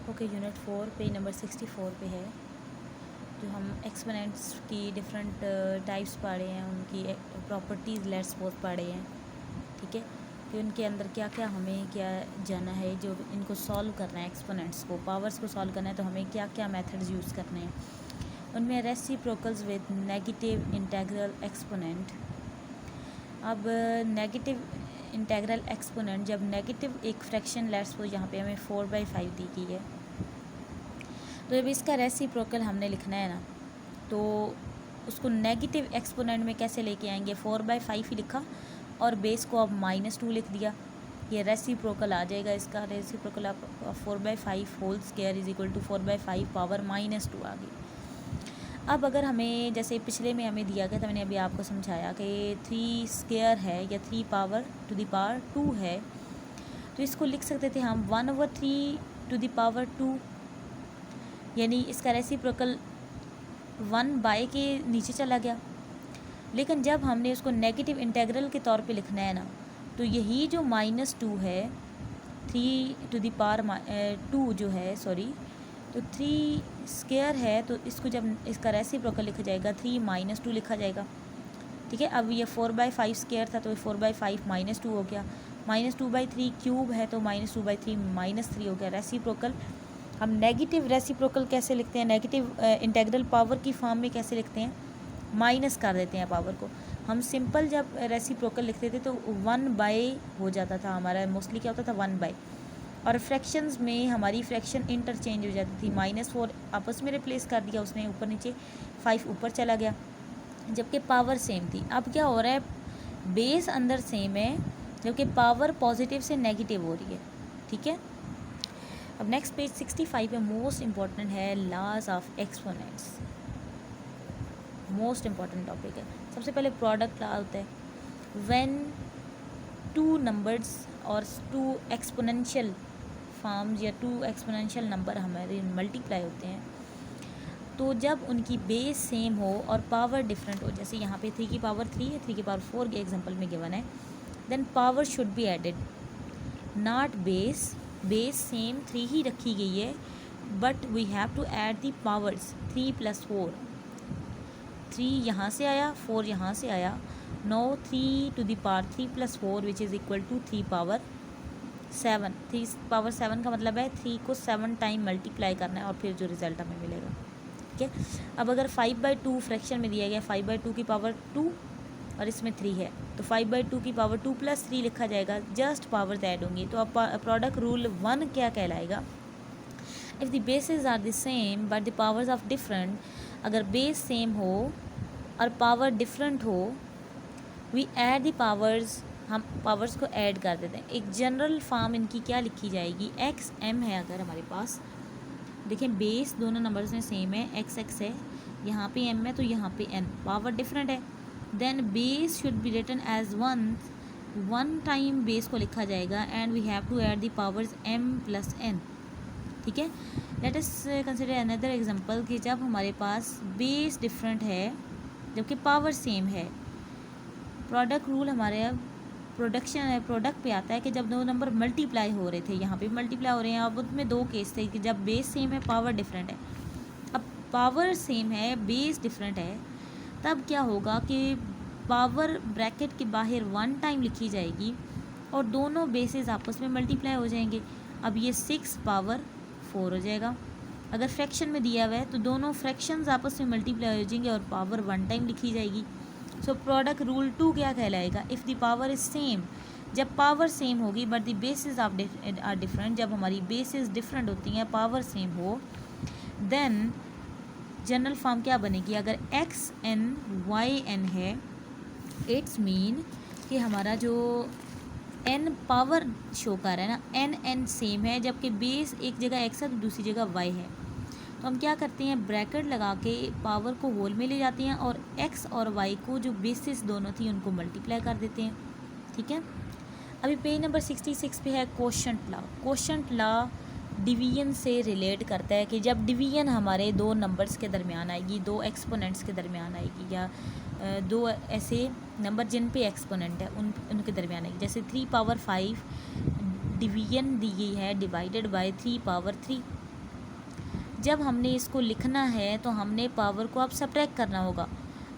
Okay, unit 4 page number 64 पे है। जो हम एक्सपोनेंट्स की डिफरेंट टाइप्स पढ़े हैं, उनकी प्रॉपर्टीज़ लेट्स सपोज पढ़े हैं, ठीक है। कि उनके अंदर क्या क्या हमें क्या जाना है, जो इनको सॉल्व करना है, एक्सपोनेंट्स को, पावर्स को सॉल्व करना है, तो हमें क्या क्या मेथड्स यूज़ करने हैं। उनमें reciprocals with negative integral exponent. अब नेगेटिव इंटेग्रल एक्सपोनेंट, जब नेगेटिव एक फ्रैक्शन लेट्स सपोज यहाँ पे हमें 4/5 दी गई है, तो जब इसका रेसिप्रोकल हमने लिखना है ना, तो उसको नेगेटिव एक्सपोनेंट में कैसे लेके आएंगे। 4/5 ही लिखा और बेस को अब -2 लिख दिया, ये रेसिप्रोकल आ जाएगा। इसका रेसिप्रोकल आप 4/5 whole square is equal to 4/5 power -2 आ गई। अब अगर हमें जैसे पिछले में हमें दिया गया था, मैंने अभी आपको समझाया कि 3 स्क्वायर है या 3 पावर टू द पावर 2 है, तो इसको लिख सकते थे हम 1/3 टू द पावर 2, यानी इसका रेसिप्रोकल 1/, के नीचे चला गया। लेकिन जब हमने उसको नेगेटिव इंटेग्रल के तौर पे लिखना है ना, तो यही जो -2 है, 3 टू द पावर 2 जो है, सॉरी, तो 3 स्क्वायर है, तो इसको जब इसका रेसिप्रोकल लिखा जाएगा 3 -2 लिखा जाएगा, ठीक है। अब ये 4/5 स्क्वायर था, तो 4/5 -2 हो गया। -2/3 क्यूब है, तो -2/3 -3 हो गया। रेसिप्रोकल हम नेगेटिव रेसिप्रोकल कैसे लिखते हैं, नेगेटिव इंटेग्रल पावर की फॉर्म में कैसे लिखते हैं, माइनस कर देते हैं पावर को। हम सिंपल जब रेसिप्रोकल लिखते थे तो 1/, हो जाता था हमारा, मोस्टली क्या होता था 1/। और फ्रैक्शंस में हमारी फ्रैक्शन इंटरचेंज हो जाती थी, -4 आपस में रिप्लेस कर दिया उसने, ऊपर नीचे 5 ऊपर चला गया, जबकि पावर सेम थी। अब क्या हो रहा है, बेस अंदर सेम है, जबकि पावर पॉजिटिव से नेगेटिव हो रही है, ठीक है। अब नेक्स्ट पेज 65 पे मोस्ट इम्पॉर्टेंट है laws of exponents, most important topic है। सबसे पहले प्रोडक्ट लॉ होता है, व्हेन 2 नंबर्स और 2 एक्सपोनेंशियल फॉर्म्स या 2 एक्सपोनेंशियल नंबर हमारे मल्टीप्लाई होते हैं, तो जब उनकी बेस सेम हो और पावर डिफरेंट हो, जैसे यहाँ पे 3 की पावर 3 है, 3 की पावर 4 के एग्जांपल में गिवन है, then power should be added, not base. Base same 3 ही रखी गई है, but we have to add the powers 3 + 4। 3 यहाँ से आया, 4 यहाँ से आया, no 3 to the power 3 + 4 which is equal to 3 power 7। 3 power 7 का मतलब है 3 को 7 टाइम मल्टीप्लाई करना है और फिर जो रिज़ल्ट हमें मिलेगा, ठीक है। अब अगर 5/2 फ्रैक्शन में दिया गया, 5/2 की पावर 2 और इसमें 3 है, तो 5/2 की पावर 2 + 3 लिखा जाएगा, जस्ट पावर्स ऐड होंगी। तो अब प्रोडक्ट रूल 1 क्या कहलाएगा, if the bases are the same but the powers of different, अगर बेस सेम हो और पावर डिफरेंट हो, वी ऐड द पावर्स, हम पावर्स को ऐड कर देते हैं। एक जनरल फॉर्म इनकी क्या लिखी जाएगी, XM है अगर हमारे पास, देखें बेस दोनों नंबर्स में सेम है, XX है, यहाँ पे M है, तो यहाँ पे N, पावर डिफरेंट है, then base should be written as 1 time base को लिखा जाएगा, and we have to add the powers M + N, ठीक है। Let us consider another example कि जब हमारे पास बेस डिफरेंट है जबकि पावर सेम है, प्रोडक्ट रूल हमारे अब प्रोडक्ट पे आता है कि जब 2 नंबर मल्टीप्लाई हो रहे थे, यहाँ पे मल्टीप्लाई हो रहे हैं, अब उसमें 2 केस थे कि जब बेस सेम है, पावर डिफरेंट है। अब पावर सेम है, बेस डिफरेंट है, तब क्या होगा कि पावर ब्रैकेट के बाहर 1 टाइम लिखी जाएगी और दोनों बेसेस आपस में मल्टीप्लाई हो जाएंगे। अब ये 6 पावर 4 हो जाएगा। अगर फ्रैक्शन में दिया हुआ है तो दोनों फ्रैक्शंस आपस में मल्टीप्लाई हो जाएंगे और पावर 1 टाइम लिखी जाएगी। सो प्रोडक्ट रूल 2 क्या कहलाएगा, if the power is same, जब पावर सेम होगी but the bases are different, जब हमारी बेसिस डिफरेंट होती हैं, पावर सेम हो, देन जनरल फॉर्म क्या बनेगी, अगर XN YN है, इट्स मीन कि हमारा जो N पावर शो कर रहा है ना, N सेम है, जबकि बेस एक जगह X है तो दूसरी जगह Y है, तो हम क्या करते हैं, ब्रैकेट लगा के पावर को होल में ले जाते हैं और X और Y को जो बेसिस दोनों थी उनको मल्टीप्लाई कर देते हैं, ठीक है। अभी पेज नंबर 66 पे है quotient law. Quotient law division से रिलेट करता है कि जब डिवीजन हमारे 2 नंबर्स के दरमियान आएगी, 2 एक्सपोनेंट्स के दरमियान आएगी, या 2 ऐसे नंबर जिन पे एक्सपोनेंट है उनके दरमियान आएगी, जैसे 3 पावर 5 डिवीजन दी गई है डिवाइडेड बाय 3 पावर 3, जब हमने इसको लिखना है तो हमने पावर को अब सब्ट्रैक्ट करना होगा।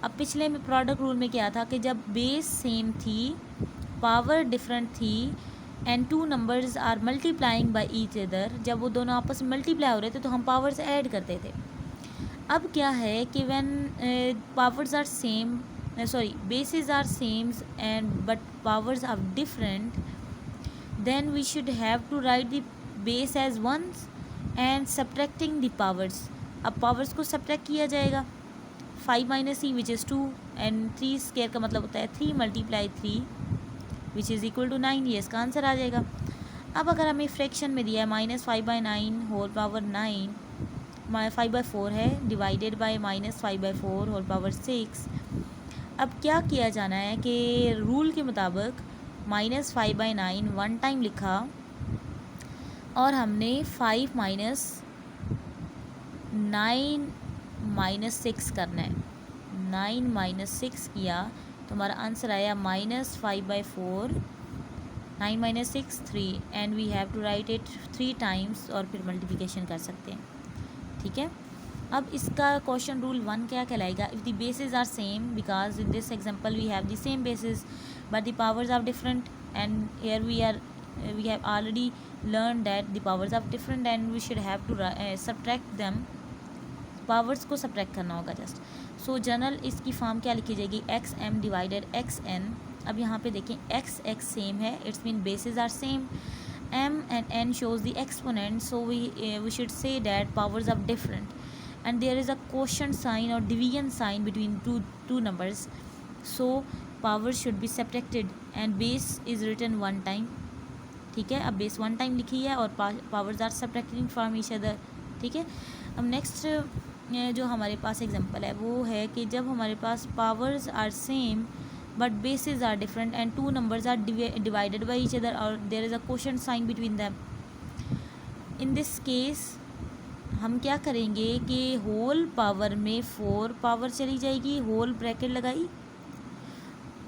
अब पिछले में प्रोडक्ट रूल में क्या था कि जब बेस सेम थी, पावर डिफरेंट थी and two numbers are multiplying by each other, जब वो दोनों आपस में मल्टीप्लाई हो रहे थे तो हम पावर्स ऐड करते थे। अब क्या है कि when powers are same, bases are same and but powers are different, then we should have to write the base as ones and subtracting the powers. अब powers को subtract किया जाएगा, 5 minus 3 which is 2 and 3 square का मतलब होता है 3 multiply 3 which is equal to 9, ये इसका आंसर आ जाएगा। अब अगर हमें फ्रैक्शन में दिया है -5/9 होल पावर 9, 5/4 है डिवाइडेड बाय -5/4 होल पावर 6। अब क्या किया जाना है कि रूल के मुताबिक -5/9 वन टाइम लिखा और हमने 5 माइनस 9 माइनस 6 करना है। 9 माइनस 6 किया तो हमारा आंसर आया -5/4, 9 minus 6 3 and we have to write it 3 times और फिर मल्टीप्लिकेशन कर सकते हैं। ठीक है, अब इसका क्वेश्चन रूल 1 क्या कहलाएगा? If the bases are same, because in this example we have the same bases but the powers are different and here we have already learn that the powers are different and we should have to subtract them. Powers को subtract करना होगा just. So general इसकी form क्या लिखी जाएगी? XM divided XN। अब यहाँ पे देखें x सेम है, it's mean bases are same, m and n shows the exponent, so we should say that powers are different and there is a quotient sign or division sign between two numbers, so powers should be subtracted and base is written one time। ठीक है, अब base one time लिखी है और powers are subtracting from each other. ठीक है, अब next जो हमारे पास एग्जांपल है वो है कि जब हमारे पास powers are same but bases are different and two numbers are divided by each other or there is a quotient sign between them। in this case हम क्या करेंगे कि होल पावर में 4 पावर चली जाएगी, होल ब्रैकेट लगाई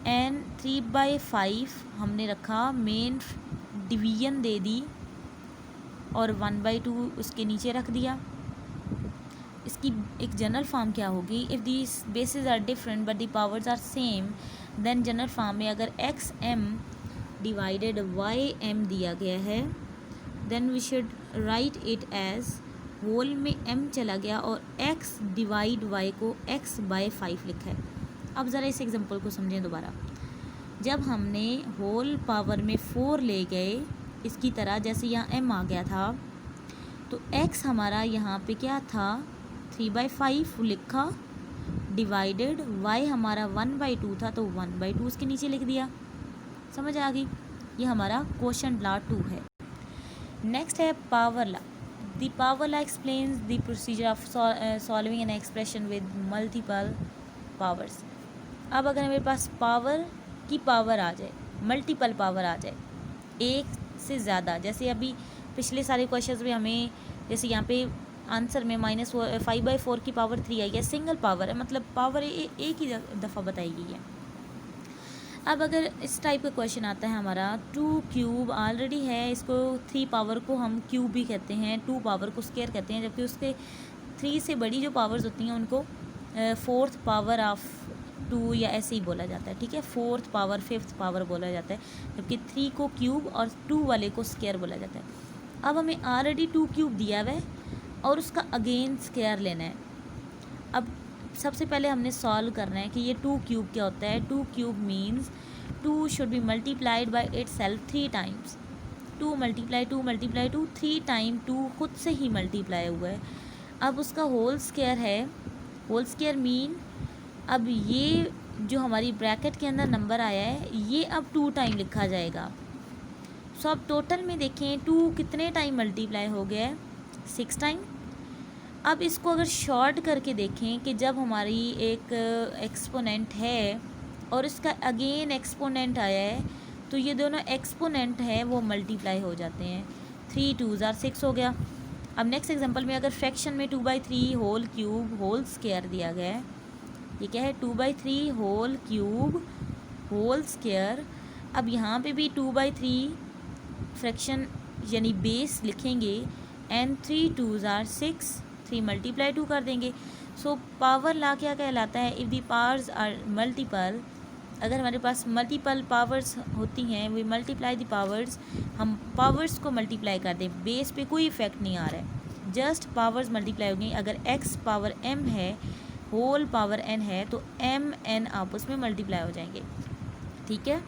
and 3/5 हमने रखा, मेन डिवीजन दे दी और 1/2 उसके नीचे रख दिया। इसकी एक जनरल फॉर्म क्या होगी? If these bases are different but the powers are same, then general form में अगर XM डिवाइडेड YM दिया गया है then we should write it as whole में M चला गया और X डिवाइड Y को X/5 लिखा है। अब ज़रा इस एग्जांपल को समझें दोबारा। जब हमने होल पावर में 4 ले गए इसकी तरह, जैसे यहाँ M आ गया था तो X हमारा यहाँ पे क्या था 3/5 लिखा, डिवाइडेड y हमारा 1/2 था तो 1/2 उसके नीचे लिख दिया। समझ आ गई? ये हमारा क्वेश्चन लॉ 2 है। नेक्स्ट है power law. The power law explains the procedure of solving an expression with multiple powers. अब अगर मेरे पास पावर की पावर आ जाए, मल्टीपल पावर आ जाए, एक से ज़्यादा, जैसे अभी पिछले सारे क्वेश्चंस में हमें जैसे यहाँ पे आंसर में -5/4 की पावर 3 आई है, सिंगल पावर है, मतलब पावर एक ही दफ़ा बताई गई है। अब अगर इस टाइप का क्वेश्चन आता है हमारा 2 क्यूब ऑलरेडी है, इसको 3 पावर को हम क्यूब भी कहते हैं, 2 पावर को स्क्वायर कहते हैं, जबकि उसके 3 से बड़ी जो पावर्स होती हैं उनको 4th पावर ऑफ 2 या ऐसे ही बोला जाता है। ठीक है, 4th पावर 5th पावर बोला जाता है, जबकि 3 को क्यूब और 2 वाले को स्क्वायर बोला जाता है। अब हमें ऑलरेडी 2 क्यूब दिया हुआ है और उसका अगेन स्क्वायर लेना है। अब सबसे पहले हमने सॉल्व करना है कि ये 2 क्यूब क्या होता है। 2 cube means 2 should be multiplied by itself 3 times. 2 multiply 2 multiply 2 3 time 2 खुद से ही मल्टीप्लाई हुआ है। अब उसका होल स्क्वायर है, होल स्क्वायर मीन अब ये जो हमारी ब्रैकेट के अंदर नंबर आया है ये अब 2 टाइम लिखा जाएगा। सो अब टोटल में देखें 2 कितने टाइम मल्टीप्लाई हो गया है, 6 टाइम। अब इसको अगर शॉर्ट करके देखें कि जब हमारी एक एक्सपोनेंट है और इसका अगेन एक्सपोनेंट आया है तो ये दोनों एक्सपोनेंट हैं वो मल्टीप्लाई हो जाते हैं। 3 2s are 6 हो गया। अब नेक्स्ट एग्जांपल में अगर फ्रैक्शन में 2/3 होल क्यूब होल स्क्वायर दिया गया है, ये क्या है 2/3 होल क्यूब होल स्क्वायर। अब यहाँ पे भी 2/3 फ्रैक्शन यानी बेस लिखेंगे एंड 3 2s are 6 3 मल्टीप्लाई 2 कर देंगे। सो पावर ला क्या कहलाता है? If the powers are multiple, अगर हमारे पास मल्टीपल पावर्स होती हैं, वी मल्टीप्लाई दी पावर्स, हम पावर्स को मल्टीप्लाई कर दें, बेस पे कोई इफेक्ट नहीं आ रहा है, जस्ट पावर्स मल्टीप्लाई हो गई। अगर x पावर m है, होल पावर n है, तो m n आपस में मल्टीप्लाई हो जाएंगे, ठीक है।